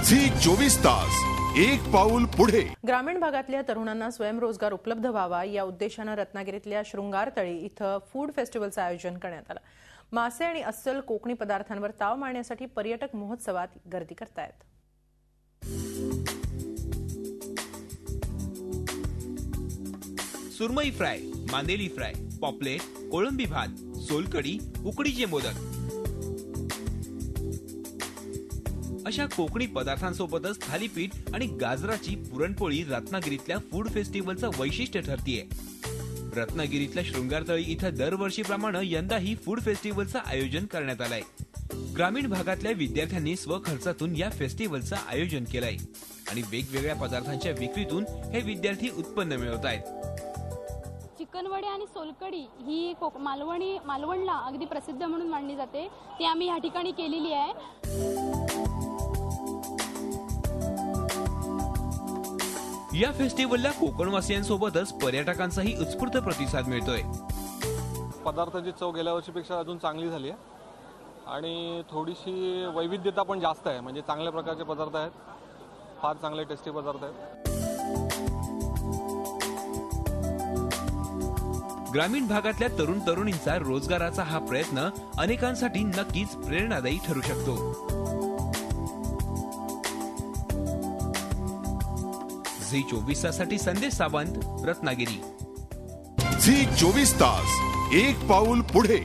Zee 24 तास एक पाऊल पुढे। ग्रामीण भागातल्या तरुणांना स्वयंरोजगार उपलब्ध व्हावा या उद्देशाने रत्नागिरीतल्या शृंगारतळी इथं फूड फेस्टिवलचं आयोजन करण्यात आलं। मासे आणि अस्सल कोकणी पदार्थांवर ताव मारण्यासाठी पर्यटक महोत्सवात गर्दी करतायत। सुरमई फ्राय, मांदेली फ्राय, पॉपलेट, कोळंबी भात, सोलकढी, उकडीचे मोदक अशा कोकणी पदार्थांसोबतच थालीपीठ आणि गाजराची पुरणपोळी रत्नागिरीतल्या फूड फेस्टिवलचं वैशिष्ट्य ठरतीये। रत्नागिरीतल्या शृंगारतळी इथं दरवर्षीप्रमाणे यंदाही फूड फेस्टिवलचं आयोजन करण्यात आलंय। ग्रामीण भागातल्या विद्यार्थ्यांनी स्वखर्चातून या फेस्टिवलचं आयोजन केलंय आणि वेगवेगळ्या पदार्थांच्या विक्रीतून हे विद्यार्थी उत्पन्न मिळवत आहेत। चिकन वडे आणि सोलकढी ही मालवणला अगदी प्रसिद्ध म्हणून मानली जाते, ती आम्ही या ठिकाणी केलेली आहे। या फेस्टिवलला कोकणवासियांसोबतच पर्यटकांचाही उत्स्फूर्त प्रतिसाद मिळतोय। पदार्थाची चव गेल्या वर्षीपेक्षा अजून चांगली झाली आहे आणि थोडीशी वैविध्यता पण जास्त आहे, म्हणजे चांगल्या प्रकारचे पदार्थ आहेत, फार चांगले टेस्टी पदार्थ आहेत। ग्रामीण भागातल्या तरुणींचा रोजगाराचा हा प्रयत्न अनेकांसाठी नक्कीच प्रेरणादायी ठरू शकतो। झी 24 तासासाठी संदेश सावंत, रत्नागिरी। झी 24 तास एक पाऊल पुढे।